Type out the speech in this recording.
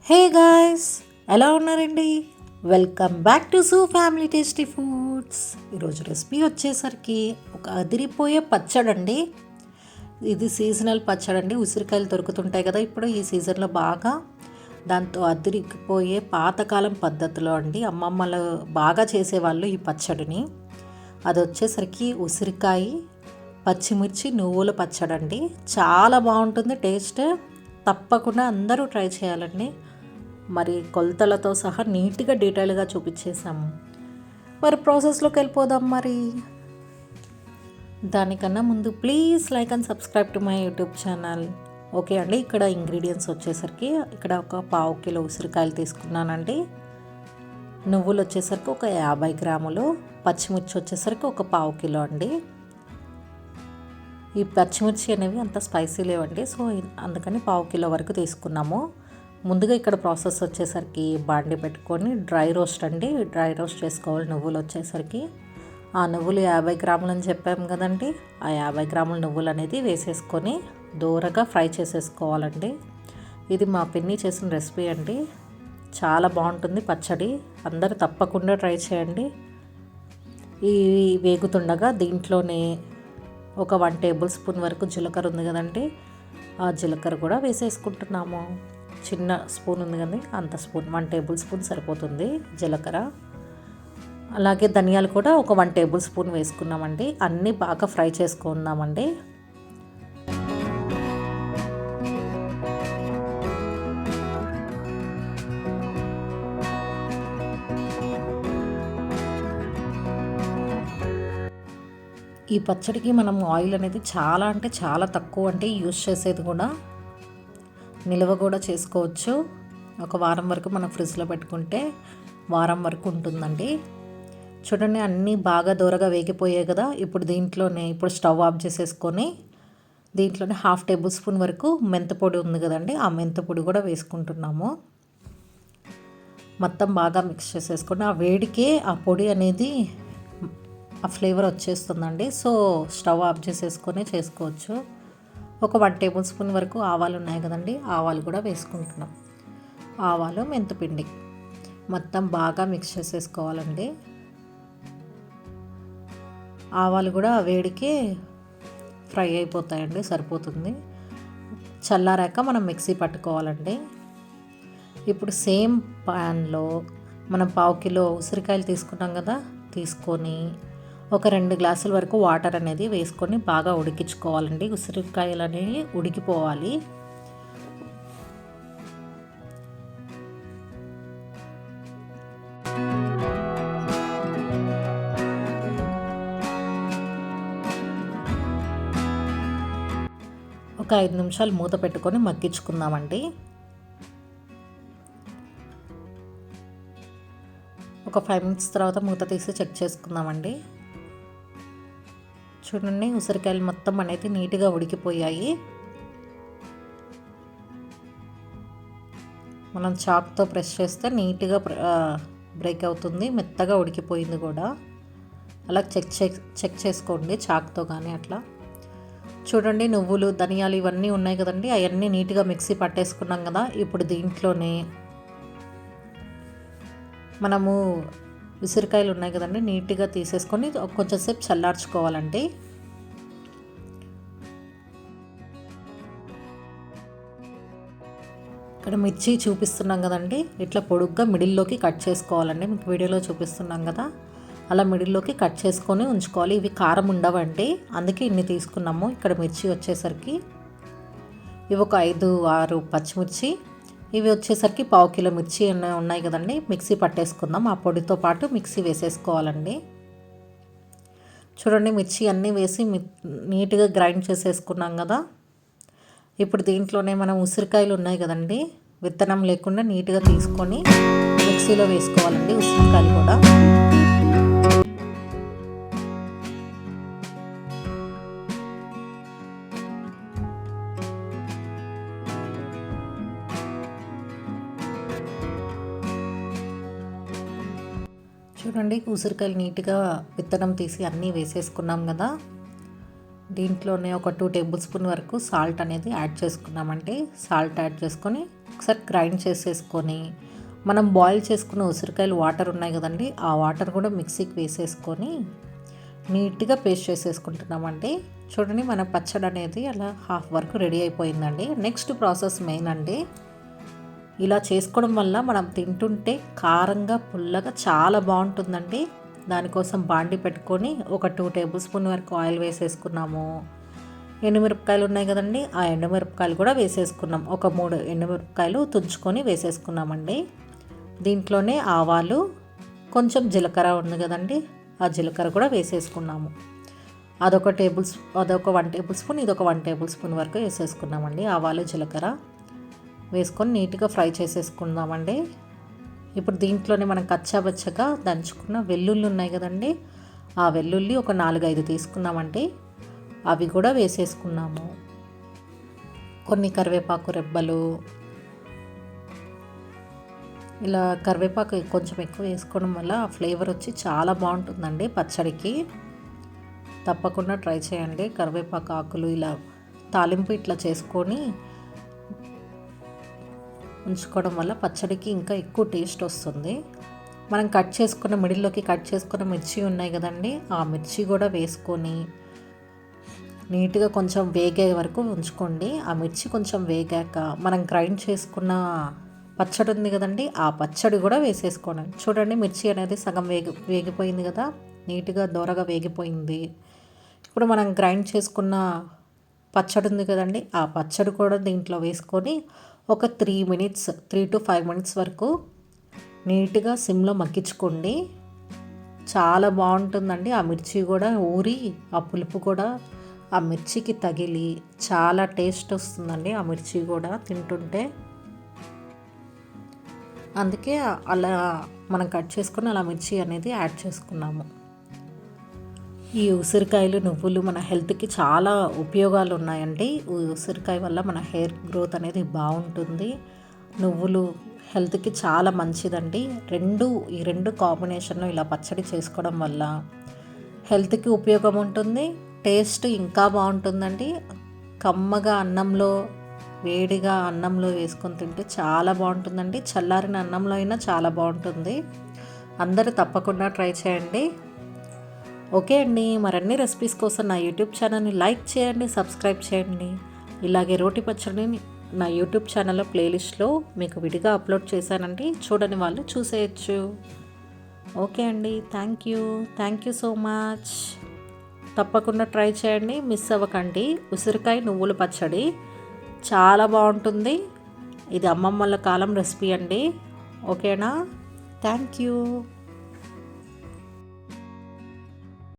Hey guys, ఎలా ఉన్నారండి? Welcome back to sue family tasty foods. ఈరోజు రెసిపీ వచ్చేసరికి ఒక అదిరిపోయే పచ్చడి అండి. ఇది సీజనల్ పచ్చడి అండి. ఉసిరికాయలు దొరుకుతుంటాయి కదా ఇప్పుడు ఈ సీజన్లో బాగా. దాంతో అదిరిపోయే పాతకాలం పద్ధతిలో అండి అమ్మమ్మలు బాగా చేసేవాళ్ళు ఈ పచ్చడిని. అది వచ్చేసరికి ఉసిరికాయ, పచ్చిమిర్చి, నువ్వుల పచ్చడి అండి. చాలా బాగుంటుంది టేస్ట్. తప్పకుండా అందరూ ట్రై చేయాలండి. మరి కొలతలతో సహా నీట్గా డీటెయిల్గా చూపించేసాము. మరి ప్రాసెస్లోకి వెళ్ళిపోదాం. మరి దానికన్నా ముందు please like and subscribe to my YouTube channel. Okay అండి, ఇక్కడ ఇంగ్రీడియంట్స్ వచ్చేసరికి ఇక్కడ ఒక 1/2 కిలో ఉసిరికాయలు తీసుకున్నానండి. నువ్వులు వచ్చేసరికి ఒక 50 గ్రాములు, పచ్చిమిర్చి వచ్చేసరికి ఒక 1/2 కిలో అండి. ఈ పచ్చిమిర్చి అనేవి అంత స్పైసీ లేవండి, సో అందుకని 1/2 కిలో వరకు తీసుకున్నాము. ముందుగా ఇక్కడ ప్రాసెస్ వచ్చేసరికి బాండి పెట్టుకొని డ్రై రోస్ట్ అండి, డ్రై రోస్ట్ చేసుకోవాలి నువ్వులు వచ్చేసరికి. ఆ నువ్వులు 50 గ్రాములు అని చెప్పాము కదండి, ఆ 50 గ్రాముల నువ్వులు అనేది వేసేసుకొని దూరగా ఫ్రై చేసేసుకోవాలండి. ఇది మా పిన్ని చేసిన రెసిపీ అండి. చాలా బాగుంటుంది పచ్చడి, అందరూ తప్పకుండా ట్రై చేయండి. ఈ వేగుతుండగా దీంట్లోనే ఒక 1 టేబుల్ స్పూన్ వరకు జీలకర్ర ఉంది కదండి, ఆ జీలకర్ర కూడా వేసేసుకుంటున్నాము. చిన్న స్పూన్ ఉంది కానీ అంత స్పూన్ 1 టేబుల్ స్పూన్ సరిపోతుంది జీలకర్ర. అలాగే ధనియాలు కూడా ఒక 1 టేబుల్ స్పూన్ వేసుకున్నామండి. అన్నీ బాగా ఫ్రై చేసుకుందామండి. ఈ పచ్చడికి మనం ఆయిల్ అనేది చాలా అంటే చాలా తక్కువ అంటే యూస్ చేసేది కూడా. నిల్వ కూడా చేసుకోవచ్చు. ఒక వారం వరకు మనం ఫ్రిడ్జ్లో పెట్టుకుంటే వారం వరకు ఉంటుందండి. చూడండి, అన్నీ బాగా దూరగా వేగిపోయాయి కదా. ఇప్పుడు స్టవ్ ఆఫ్ చేసేసుకొని దీంట్లోనే 1/2 టేబుల్ స్పూన్ వరకు మెంతిపొడి ఉంది కదండి, ఆ మెంతిపొడి కూడా వేసుకుంటున్నాము. మొత్తం బాగా మిక్స్ చేసేసుకొని ఆ వేడికే ఆ పొడి అనేది ఆ ఫ్లేవర్ వచ్చేస్తుందండి. సో స్టవ్ ఆఫ్ చేసేసుకొని చేసుకోవచ్చు. ఒక 1 టేబుల్ స్పూన్ వరకు ఆవాలు ఉన్నాయి కదండి, ఆవాలు కూడా వేసుకుంటున్నాం. ఆవాలు, మెంతిపిండి మొత్తం బాగా మిక్స్ చేసేసుకోవాలండి. ఆవాలు కూడా వేడికి ఫ్రై అయిపోతాయండి, సరిపోతుంది. చల్లారాక మనం మిక్సీ పట్టుకోవాలండి. ఇప్పుడు సేమ్ ప్యాన్లో మనం 1/2 కిలో ఉసిరికాయలు తీసుకున్నాం కదా, తీసుకొని ఒక 2 గ్లాసుల వరకు వాటర్ అనేది వేసుకొని బాగా ఉడికించుకోవాలండి. ఉసిరికాయలు అనేవి ఉడికిపోవాలి. ఒక 5 నిమిషాలు మూత పెట్టుకొని మగ్గించుకుందామండి. ఒక 5 మినిట్స్ తర్వాత మూత తీసి చెక్ చేసుకుందామండి. చూడండి, ఉసిరికాయలు మొత్తం అనేది నీట్గా ఉడికిపోయాయి. మనం చాక్తో ప్రెస్ చేస్తే నీట్గా బ్రేక్ అవుతుంది, మెత్తగా ఉడికిపోయింది కూడా. అలా చెక్ చేసుకోండి చాక్తో కానీ అట్లా. చూడండి, నువ్వులు, ధనియాలు ఇవన్నీ ఉన్నాయి కదండి, అవన్నీ నీట్గా మిక్సీ పట్టేసుకున్నాం కదా. ఇప్పుడు దీంట్లోనే మనము ఉసిరికాయలు ఉన్నాయి కదండి, నీట్గా తీసేసుకొని కొంచెం సేపు చల్లార్చుకోవాలండి. ఇక్కడ మిర్చి చూపిస్తున్నాం కదండి, ఇట్లా పొడుగ్గా మిడిల్లోకి కట్ చేసుకోవాలండి. మీకు వీడియోలో చూపిస్తున్నాం కదా, అలా మిడిల్లోకి కట్ చేసుకొని ఉంచుకోవాలి. ఇవి కారం ఉండవండి, అందుకే ఇన్ని తీసుకున్నాము. ఇక్కడ మిర్చి వచ్చేసరికి ఇవి ఒక 5-6 పచ్చిమిర్చి, ఇవి వచ్చేసరికి 1/2 కిలో మిర్చి ఉన్నాయి కదండి, మిక్సీ పట్టేసుకుందాం. ఆ పొడితో పాటు మిక్సీ వేసేసుకోవాలండి. చూడండి, మిర్చి అన్నీ వేసి నీట్గా గ్రైండ్ చేసేసుకున్నాం కదా. ఇప్పుడు దీంట్లోనే మనం ఉసిరికాయలు ఉన్నాయి కదండి, విత్తనం లేకుండా నీట్గా తీసుకొని మిక్సీలో వేసుకోవాలండి ఉసిరికాయలు కూడా. చూడండి, ఉసిరికాయలు నీట్గా విత్తనం తీసి అన్నీ వేసేసుకున్నాం కదా. దీంట్లోనే ఒక 2 టేబుల్ స్పూన్ వరకు సాల్ట్ అనేది యాడ్ చేసుకున్నామండి. సాల్ట్ యాడ్ చేసుకొని ఒకసారి గ్రైండ్ చేసేసుకొని మనం బాయిల్ చేసుకున్న ఉసిరికాయలు వాటర్ ఉన్నాయి కదండి, ఆ వాటర్ కూడా మిక్సీకి వేసేసుకొని నీట్గా పేస్ట్ చేసేసుకుంటున్నామండి. చూడండి మన పచ్చడి అనేది అలా హాఫ్ వరకు రెడీ అయిపోయిందండి. నెక్స్ట్ ప్రాసెస్ మెయిన్ అండి. ఇలా చేసుకోవడం వల్ల మనం తింటుంటే కారంగా పుల్లగా చాలా బాగుంటుందండి. దానికోసం బాండి పెట్టుకొని ఒక 2 టేబుల్ స్పూన్ వరకు ఆయిల్ వేసేసుకున్నాము. ఎండుమిరపకాయలు ఉన్నాయి కదండి, ఆ ఎండుమిరపకాయలు కూడా వేసేసుకున్నాం. ఒక 3 ఎండుమిరపకాయలు తుంచుకొని వేసేసుకున్నామండి. దీంట్లోనే ఆవాలు, కొంచెం జీలకర్ర ఉంది కదండి, ఆ జీలకర్ర కూడా వేసేసుకున్నాము. అదొక 1 టేబుల్ స్పూన్, ఇదొక 1 టేబుల్ స్పూన్ వరకు వేసేసుకున్నామండి. ఆవాలు జీలకర్ర వేసుకొని నీట్గా ఫ్రై చేసేసుకుందామండి. ఇప్పుడు దీంట్లోనే మనం కచ్చాబచ్చగా దంచుకున్న వెల్లుల్లి ఉన్నాయి కదండి, ఆ వెల్లుల్లి ఒక 4-5 తీసుకున్నామండి. అవి కూడా వేసేసుకున్నాము. కొన్ని కరివేపాకు రెబ్బలు, ఇలా కరివేపాకు కొంచెం ఎక్కువ వేసుకోవడం వల్ల ఆ ఫ్లేవర్ వచ్చి చాలా బాగుంటుందండి పచ్చడికి. తప్పకుండా ట్రై చేయండి. కరివేపాకు ఆకులు ఇలా తాలింపు ఇట్లా చేసుకొని ఉంచుకోవడం వల్ల పచ్చడికి ఇంకా ఎక్కువ టేస్ట్ వస్తుంది. మనం మిడిల్లోకి కట్ చేసుకున్న మిర్చి ఉన్నాయి కదండి, ఆ మిర్చి కూడా వేసుకొని నీట్గా కొంచెం వేగే వరకు ఉంచుకోండి. ఆ మిర్చి కొంచెం వేగాక మనం గ్రైండ్ చేసుకున్న పచ్చడి ఉంది కదండి, ఆ పచ్చడి కూడా వేసేసుకోండి. చూడండి మిర్చి అనేది సగం వేగిపోయింది కదా, నీట్గా దోరగా వేగిపోయింది. ఇప్పుడు మనం గ్రైండ్ చేసుకున్న పచ్చడి ఉంది కదండి, ఆ పచ్చడి కూడా దీంట్లో వేసుకొని ఒక 3 to 5 మినిట్స్ వరకు నీట్గా సిమ్లో మగ్గించుకోండి. చాలా బాగుంటుందండి. ఆ మిర్చి కూడా ఊరి ఆ పులుపు కూడా ఆ మిర్చికి తగిలి చాలా టేస్ట్ వస్తుందండి ఆ మిర్చి కూడా తింటుంటే. అందుకే అలా మనం కట్ చేసుకొని అలా మిర్చి అనేది యాడ్ చేసుకున్నాము. ఈ ఉసిరికాయలు నువ్వులు మన హెల్త్కి చాలా ఉపయోగాలు ఉన్నాయండి. ఉసిరికాయ వల్ల మన హెయిర్ గ్రోత్ అనేది బాగుంటుంది. నువ్వులు హెల్త్కి చాలా మంచిదండి. ఈ రెండు కాంబినేషన్లో ఇలా పచ్చడి చేసుకోవడం వల్ల హెల్త్కి ఉపయోగం ఉంటుంది, టేస్ట్ ఇంకా బాగుంటుందండి. కమ్మగా వేడిగా అన్నంలో వేసుకొని తింటే చాలా బాగుంటుందండి. చల్లారిన అన్నంలో అయినా చాలా బాగుంటుంది. అందరూ తప్పకుండా ట్రై చేయండి. ఓకే అండి, మరిన్ని రెసిపీస్ కోసం నా యూట్యూబ్ ఛానల్ని లైక్ చేయండి, సబ్స్క్రైబ్ చేయండి. ఇలాగే రోటి పచ్చడిని నా యూట్యూబ్ ఛానల్లో ప్లేలిస్ట్లో మీకు విడిగా అప్లోడ్ చేశానండి, చూడని వాళ్ళు చూసేయచ్చు. ఓకే అండి, థ్యాంక్ యూ సో మచ్. తప్పకుండా ట్రై చేయండి, మిస్ అవ్వకండి. ఉసిరికాయ నువ్వుల పచ్చడి చాలా బాగుంటుంది. ఇది అమ్మమ్మల కాలం రెసిపీ అండి. ఓకేనా? Thank you.